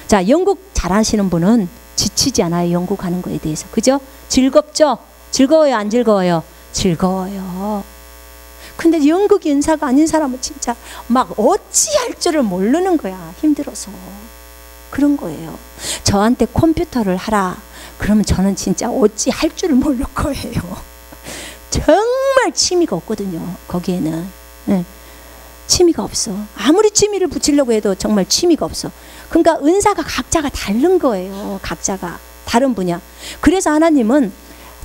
Speaker 1: 자, 연극 잘하시는 분은 지치지 않아요. 연극하는 거에 대해서. 그죠? 즐겁죠? 즐거워요? 안 즐거워요? 즐거워요. 근데 연극이 은사가 아닌 사람은 진짜 막 어찌할 줄을 모르는 거야. 힘들어서. 그런 거예요. 저한테 컴퓨터를 하라 그러면 저는 진짜 어찌할 줄을 모를 거예요. 정말 취미가 없거든요. 거기에는. 네. 취미가 없어. 아무리 취미를 붙이려고 해도 정말 취미가 없어. 그러니까 은사가 각자가 다른 거예요. 각자가 다른 분야. 그래서 하나님은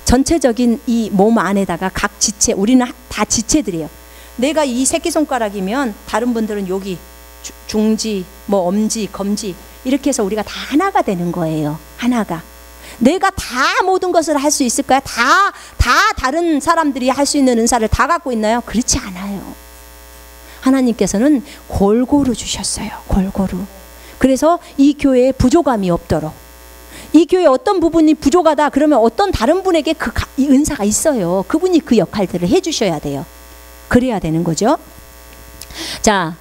Speaker 1: 전체적인 이 몸 안에다가 각 지체, 우리는 다 지체들이에요. 내가 이 새끼손가락이면 다른 분들은 여기 중지, 뭐 엄지, 검지, 이렇게 해서 우리가 다 하나가 되는 거예요. 하나가. 내가 다 모든 것을 할 수 있을까요? 다 다른 사람들이 할 수 있는 은사를 다 갖고 있나요? 그렇지 않아요. 하나님께서는 골고루 주셨어요. 골고루. 그래서 이 교회에 부족함이 없도록, 이 교회 어떤 부분이 부족하다 그러면 어떤 다른 분에게 그 은사가 있어요. 그분이 그 역할들을 해주셔야 돼요. 그래야 되는 거죠. 자,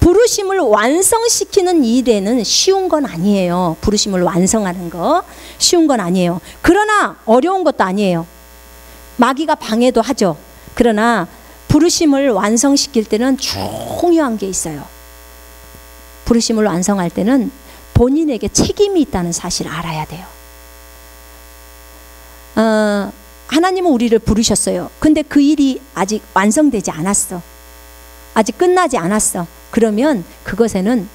Speaker 1: 부르심을 완성시키는 일에는 쉬운 건 아니에요. 부르심을 완성하는 거 쉬운 건 아니에요. 그러나 어려운 것도 아니에요. 마귀가 방해도 하죠. 그러나 부르심을 완성시킬 때는 중요한 게 있어요. 부르심을 완성할 때는 본인에게 책임이 있다는 사실을 알아야 돼요. 하나님은 우리를 부르셨어요. 근데 그 일이 아직 완성되지 않았어. 아직 끝나지 않았어. 그러면 그것에는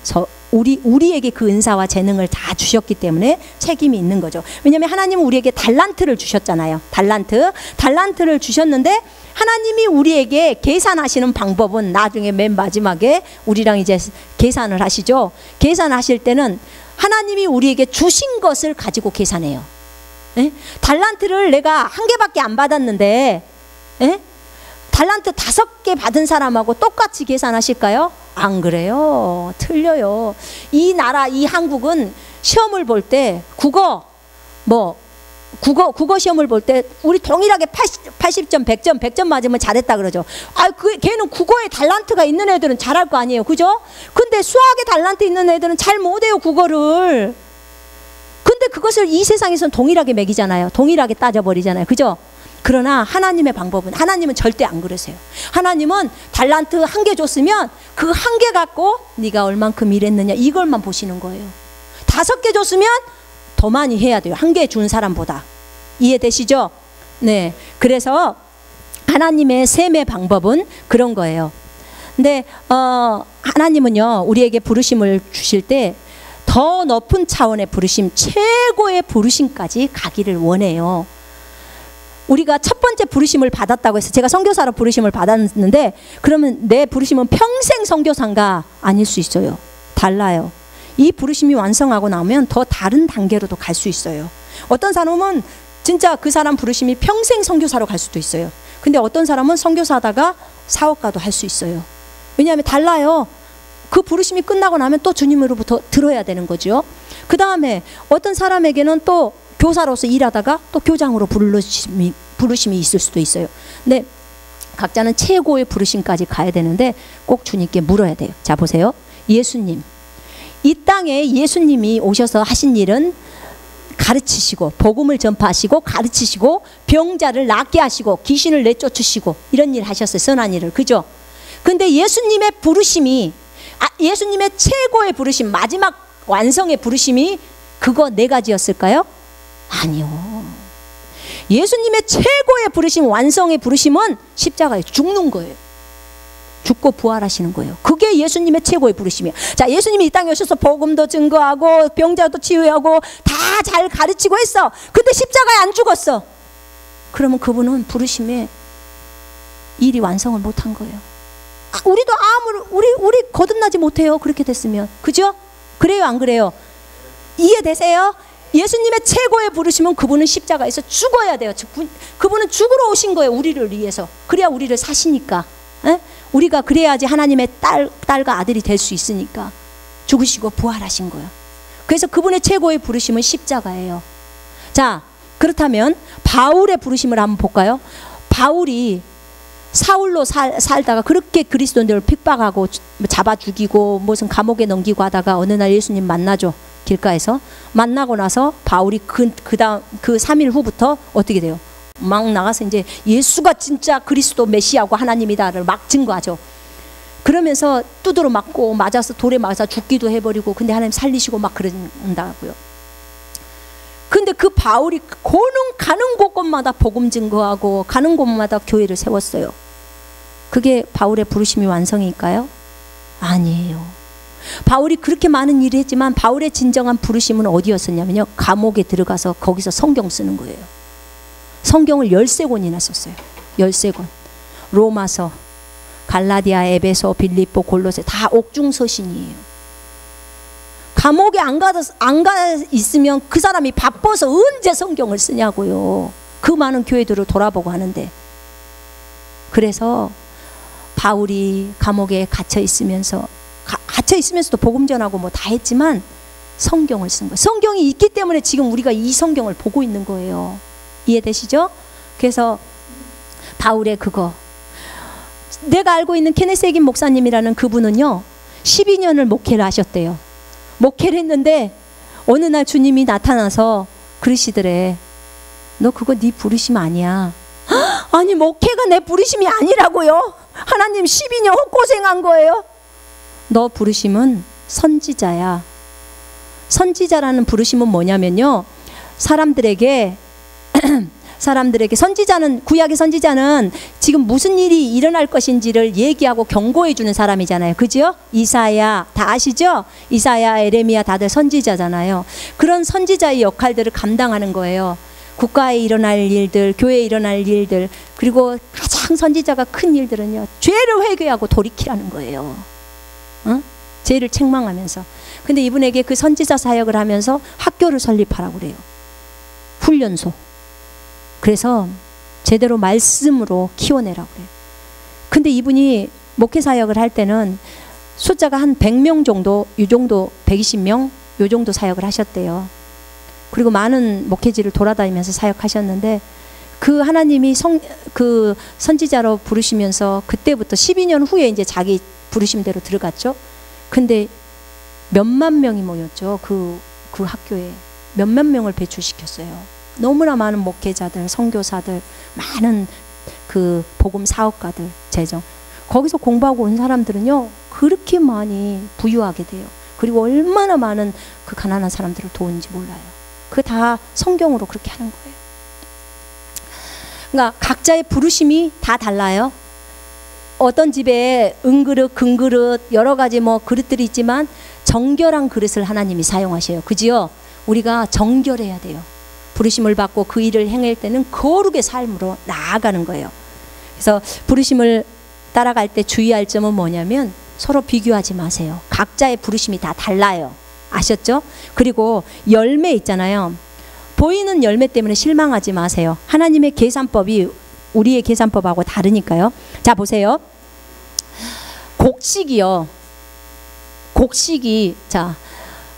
Speaker 1: 우리에게 그 은사와 재능을 다 주셨기 때문에 책임이 있는 거죠. 왜냐하면 하나님은 우리에게 달란트를 주셨잖아요. 달란트를 주셨는데 하나님이 우리에게 계산하시는 방법은 나중에 맨 마지막에 우리랑 이제 계산을 하시죠. 계산하실 때는 하나님이 우리에게 주신 것을 가지고 계산해요. 예? 달란트를 내가 1개밖에 안 받았는데, 예? 달란트 5개 받은 사람하고 똑같이 계산하실까요? 안 그래요. 틀려요. 이 나라, 이 한국은 시험을 볼 때 국어 시험을 볼 때 우리 동일하게 80점, 100점 맞으면 잘했다 그러죠. 걔는 국어에 달란트가 있는 애들은 잘할 거 아니에요. 그죠? 근데 수학에 달란트 있는 애들은 잘 못해요, 국어를. 근데 그것을 이 세상에서는 동일하게 매기잖아요. 동일하게 따져버리잖아요. 그죠? 그러나 하나님의 방법은, 하나님은 절대 안 그러세요. 하나님은 달란트 1개 줬으면 그 1개 갖고 네가 얼만큼 일했느냐 이걸만 보시는 거예요. 5개 줬으면 더 많이 해야 돼요. 1개 준 사람보다. 이해되시죠? 네. 그래서 하나님의 셈의 방법은 그런 거예요. 근데 하나님은요, 우리에게 부르심을 주실 때 더 높은 차원의 부르심, 최고의 부르심까지 가기를 원해요. 우리가 첫 번째 부르심을 받았다고 해서, 제가 선교사로 부르심을 받았는데, 그러면 내 부르심은 평생 선교사인가? 아닐 수 있어요. 달라요. 이 부르심이 완성하고 나면 더 다른 단계로도 갈 수 있어요. 어떤 사람은 진짜 그 사람 부르심이 평생 선교사로 갈 수도 있어요. 근데 어떤 사람은 선교사다가 사업가도 할 수 있어요. 왜냐하면 달라요. 그 부르심이 끝나고 나면 또 주님으로부터 들어야 되는 거죠. 그 다음에 어떤 사람에게는 또 교사로서 일하다가 또 교장으로 부르심이 있을 수도 있어요. 근데 각자는 최고의 부르심까지 가야 되는데 꼭 주님께 물어야 돼요. 자, 보세요. 예수님, 이 땅에 예수님이 오셔서 하신 일은 가르치시고 복음을 전파하시고 가르치시고 병자를 낫게 하시고 귀신을 내쫓으시고 이런 일 하셨어요. 선한 일을. 그죠? 근데 예수님의 부르심이, 예수님의 최고의 부르심, 마지막 완성의 부르심이 그거 4가지였을까요? 아니요. 예수님의 최고의 부르심, 완성의 부르심은 십자가에 죽는 거예요. 죽고 부활하시는 거예요. 그게 예수님의 최고의 부르심이에요. 자, 예수님이 이 땅에 오셔서 복음도 증거하고 병자도 치유하고 다 잘 가르치고 했어. 근데 십자가에 안 죽었어. 그러면 그분은 부르심에 일이 완성을 못한 거예요. 우리도 우리 거듭나지 못해요. 그렇게 됐으면. 그죠? 그래요, 안 그래요? 이해되세요? 예수님의 최고의 부르심은 그분은 십자가에서 죽어야 돼요. 그분은 죽으러 오신 거예요. 우리를 위해서. 그래야 우리를 사시니까. 에? 우리가 그래야지 하나님의 딸과 아들이 될 수 있으니까 죽으시고 부활하신 거예요. 그래서 그분의 최고의 부르심은 십자가예요. 자, 그렇다면 바울의 부르심을 한번 볼까요? 바울이 사울로 살다가 그렇게 그리스도인들을 핍박하고 잡아 죽이고 무슨 감옥에 넘기고 하다가 어느 날 예수님 만나죠. 길가에서. 만나고 나서 바울이 그 3일 후부터 어떻게 돼요? 막 나가서 이제 예수가 진짜 그리스도 메시아고 하나님이다를 막 증거하죠. 그러면서 두드러 맞고 맞아서 돌에 맞아 죽기도 해버리고, 근데 하나님 살리시고 막 그런다고요. 근데 그 바울이 가는 곳곳마다 복음 증거하고 가는 곳마다 교회를 세웠어요. 그게 바울의 부르심이 완성일까요? 아니에요. 바울이 그렇게 많은 일을 했지만 바울의 진정한 부르심은 어디였었냐면요, 감옥에 들어가서 거기서 성경 쓰는 거예요. 성경을 13권이나 썼어요. 13권. 로마서, 갈라디아, 에베소, 빌립보, 골로새 다 옥중서신이에요. 감옥에 안 가 있으면 그 사람이 바빠서 언제 성경을 쓰냐고요. 그 많은 교회들을 돌아보고 하는데. 그래서 바울이 감옥에 갇혀 있으면서도 복음 전하고 뭐 다 했지만 성경을 쓴 거예요. 성경이 있기 때문에 지금 우리가 이 성경을 보고 있는 거예요. 이해되시죠? 그래서 바울의 그거, 내가 알고 있는 케네스 해긴 목사님이라는 그분은요 12년을 목회를 하셨대요. 목회를 했는데 어느 날 주님이 나타나서 그러시더래. 너 그거 네 부르심 아니야. 아니, 목회가 내 부르심이 아니라고요? 하나님 12년 헛고생한 거예요? 너 부르심은 선지자야. 선지자라는 부르심은 뭐냐면요, 사람들에게 선지자는, 구약의 선지자는 지금 무슨 일이 일어날 것인지를 얘기하고 경고해 주는 사람이잖아요. 그죠? 이사야 다 아시죠? 이사야, 에레미야 다들 선지자잖아요. 그런 선지자의 역할들을 감당하는 거예요. 국가에 일어날 일들, 교회에 일어날 일들, 그리고 가장 선지자가 큰 일들은요, 죄를 회개하고 돌이키라는 거예요. 응? 죄를 책망하면서. 근데 이분에게 그 선지자 사역을 하면서 학교를 설립하라고 그래요. 훈련소. 그래서 제대로 말씀으로 키워내라고 그래요. 근데 이분이 목회 사역을 할 때는 숫자가 한 100명 정도, 이 정도 120명 요 정도 사역을 하셨대요. 그리고 많은 목회지를 돌아다니면서 사역하셨는데 그 하나님이 그 선지자로 부르시면서 그때부터 12년 후에 이제 자기 부르심대로 들어갔죠. 근데 몇만 명이 모였죠. 그 학교에 몇만 명을 배출시켰어요. 너무나 많은 목회자들, 선교사들, 많은 그 복음 사업가들, 재정. 거기서 공부하고 온 사람들은요, 그렇게 많이 부유하게 돼요. 그리고 얼마나 많은 그 가난한 사람들을 도운지 몰라요. 그게 다 성경으로 그렇게 하는 거예요. 그러니까 각자의 부르심이 다 달라요. 어떤 집에 은그릇, 금그릇, 여러 가지 뭐 그릇들이 있지만 정결한 그릇을 하나님이 사용하셔요. 그지요? 우리가 정결해야 돼요. 부르심을 받고 그 일을 행할 때는 거룩의 삶으로 나아가는 거예요. 그래서 부르심을 따라갈 때 주의할 점은 뭐냐면 서로 비교하지 마세요. 각자의 부르심이 다 달라요. 아셨죠? 그리고 열매 있잖아요. 보이는 열매 때문에 실망하지 마세요. 하나님의 계산법이 우리의 계산법하고 다르니까요. 자, 보세요. 곡식이요. 곡식이, 자,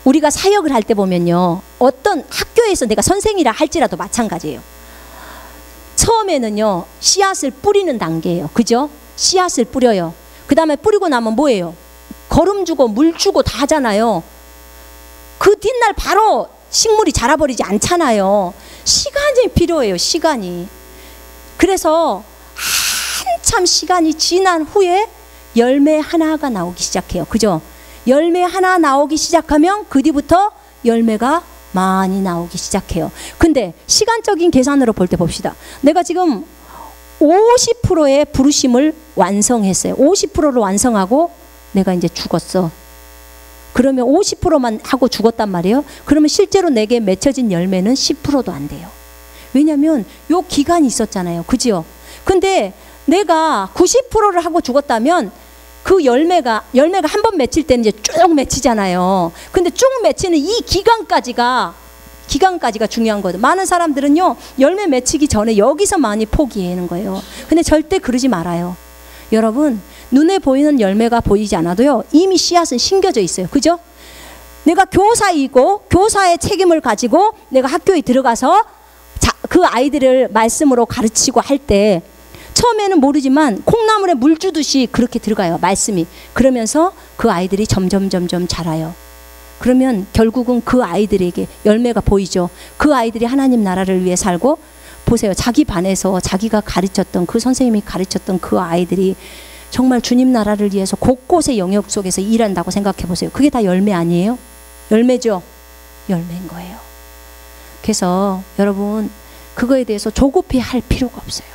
Speaker 1: 우리가 사역을 할 때 보면요, 어떤 학교에서 내가 선생이라 할지라도 마찬가지예요. 처음에는요, 씨앗을 뿌리는 단계예요. 그죠? 씨앗을 뿌려요. 그 다음에 뿌리고 나면 뭐예요? 거름 주고 물 주고 다 하잖아요. 그 뒷날 바로 식물이 자라버리지 않잖아요. 시간이 필요해요. 시간이. 그래서 한참 시간이 지난 후에 열매 하나가 나오기 시작해요. 그죠? 열매 하나 나오기 시작하면 그 뒤부터 열매가 많이 나오기 시작해요. 근데 시간적인 계산으로 볼 때 봅시다. 내가 지금 50%의 부르심을 완성했어요. 50%를 완성하고 내가 이제 죽었어. 그러면 50%만 하고 죽었단 말이에요. 그러면 실제로 내게 맺혀진 열매는 10%도 안 돼요. 왜냐하면 요 기간이 있었잖아요. 그지요? 근데 내가 90%를 하고 죽었다면 그 열매가 한 번 맺힐 때는 이제 쭉 맺히잖아요. 근데 쭉 맺히는 이 기간까지가 중요한 거예요. 많은 사람들은요, 열매 맺히기 전에 여기서 많이 포기하는 거예요. 근데 절대 그러지 말아요. 여러분, 눈에 보이는 열매가 보이지 않아도요, 이미 씨앗은 심겨져 있어요. 그죠? 내가 교사이고 교사의 책임을 가지고 내가 학교에 들어가서 그 아이들을 말씀으로 가르치고 할 때 처음에는 모르지만 콩나물에 물 주듯이 그렇게 들어가요. 말씀이. 그러면서 그 아이들이 점점 자라요. 그러면 결국은 그 아이들에게 열매가 보이죠. 그 아이들이 하나님 나라를 위해 살고, 보세요. 자기 반에서 자기가 가르쳤던 그 선생님이 가르쳤던 그 아이들이 정말 주님 나라를 위해서 곳곳의 영역 속에서 일한다고 생각해 보세요. 그게 다 열매 아니에요? 열매죠? 열매인 거예요. 그래서 여러분, 그거에 대해서 조급해 할 필요가 없어요.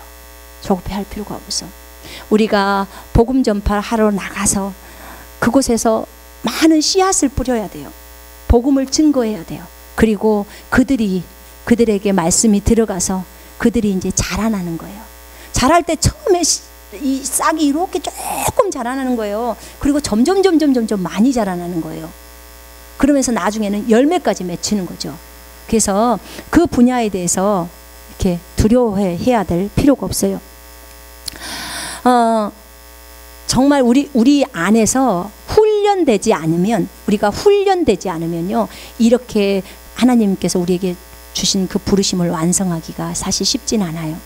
Speaker 1: 조급해 할 필요가 없어. 우리가 복음 전파하러 나가서 그곳에서 많은 씨앗을 뿌려야 돼요. 복음을 증거해야 돼요. 그리고 그들에게 말씀이 들어가서 그들이 이제 자라나는 거예요. 자랄 때 처음에 이 싹이 이렇게 조금 자라나는 거예요. 그리고 점점 많이 자라나는 거예요. 그러면서 나중에는 열매까지 맺히는 거죠. 그래서 그 분야에 대해서 이렇게 두려워해야 될 필요가 없어요. 정말 우리 안에서 우리가 훈련되지 않으면요, 이렇게 하나님께서 우리에게 주신 그 부르심을 완성하기가 사실 쉽진 않아요.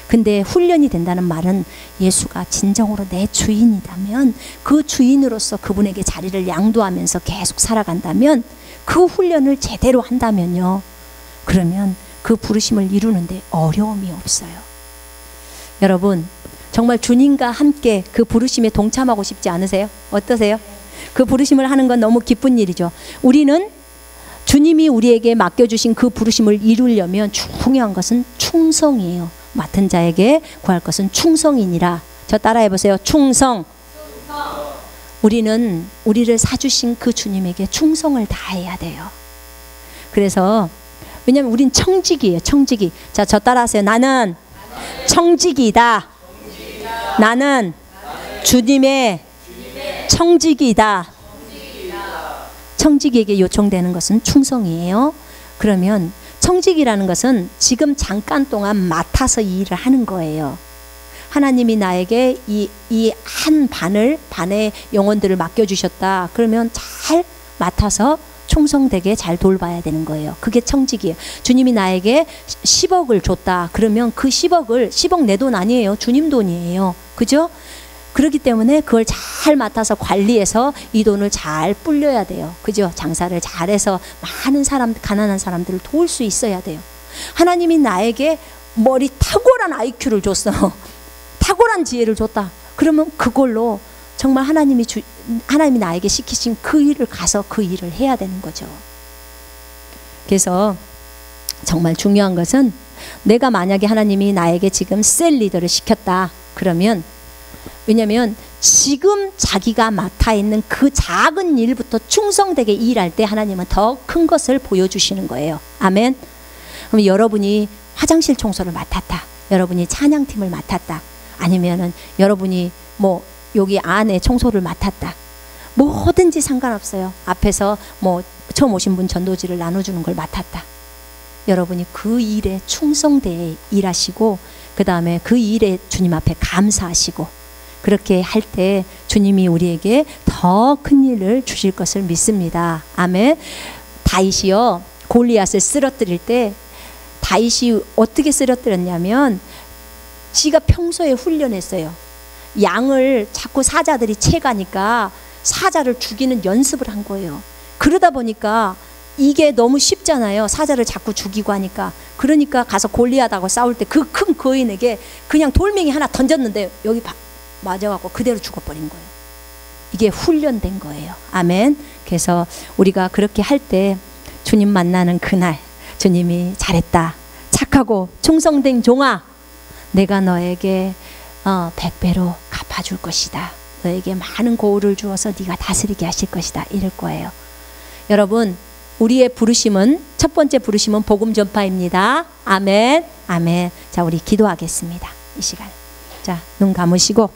Speaker 1: 근데 훈련이 된다는 말은 예수가 진정으로 내 주인이라면, 그 주인으로서 그분에게 자리를 양도하면서 계속 살아간다면, 그 훈련을 제대로 한다면요, 그러면 그 부르심을 이루는데 어려움이 없어요. 여러분, 정말 주님과 함께 그 부르심에 동참하고 싶지 않으세요? 어떠세요? 그 부르심을 하는 건 너무 기쁜 일이죠. 우리는 주님이 우리에게 맡겨주신 그 부르심을 이루려면 중요한 것은 충성이에요. 맡은 자에게 구할 것은 충성이니라. 저 따라해 보세요. 충성. 우리를 사주신 그 주님에게 충성을 다해야 돼요. 그래서 왜냐하면 우린 청지기예요. 청지기. 자, 저 따라하세요. 나는 청지기이다. 나는 주님의 청지기이다. 청지기에게 요청되는 것은 충성이에요. 그러면 청직이라는 것은 지금 잠깐 동안 맡아서 이 일을 하는 거예요. 하나님이 나에게 이 한 반의 영혼들을 맡겨주셨다. 그러면 잘 맡아서 충성되게 잘 돌봐야 되는 거예요. 그게 청직이에요. 주님이 나에게 10억을 줬다. 그러면 그 10억 내 돈 아니에요. 주님 돈이에요. 그죠? 그렇기 때문에 그걸 잘 맡아서 관리해서 이 돈을 잘 불려야 돼요. 그죠? 장사를 잘해서 많은 가난한 사람들을 도울 수 있어야 돼요. 하나님이 나에게 탁월한 IQ를 줬어. 탁월한 지혜를 줬다. 그러면 그걸로 정말 하나님이 나에게 시키신 그 일을 가서 그 일을 해야 되는 거죠. 그래서 정말 중요한 것은 내가 만약에 하나님이 나에게 지금 셀 리더를 시켰다. 그러면 왜냐면 지금 자기가 맡아 있는 그 작은 일부터 충성되게 일할 때 하나님은 더 큰 것을 보여주시는 거예요. 아멘. 그럼 여러분이 화장실 청소를 맡았다. 여러분이 찬양팀을 맡았다. 아니면은 여러분이 여기 안에 청소를 맡았다. 뭐든지 상관없어요. 앞에서 처음 오신 분 전도지를 나눠주는 걸 맡았다. 여러분이 그 일에 충성되게 일하시고 그 다음에 그 일에 주님 앞에 감사하시고 그렇게 할 때 주님이 우리에게 더 큰 일을 주실 것을 믿습니다. 아멘. 다윗이요 골리앗을 쓰러뜨릴 때 다윗이 어떻게 쓰러뜨렸냐면 지가 평소에 훈련했어요. 양을 자꾸 사자들이 채가니까 사자를 죽이는 연습을 한 거예요. 그러다 보니까 이게 너무 쉽잖아요. 사자를 자꾸 죽이고 하니까. 그러니까 가서 골리앗하고 싸울 때 그 큰 거인에게 그냥 돌멩이 하나 던졌는데 여기 맞아갖고 그대로 죽어버린 거예요. 이게 훈련된 거예요. 아멘. 그래서 우리가 그렇게 할 때 주님 만나는 그날 주님이 잘했다. 착하고 충성된 종아. 내가 너에게 100배로 갚아줄 것이다. 너에게 많은 고울을 주어서 네가 다스리게 하실 것이다. 이럴 거예요. 여러분 우리의 부르심은 첫 번째 부르심은 복음 전파입니다. 아멘. 아멘. 자 우리 기도하겠습니다. 이 시간. 자 눈 감으시고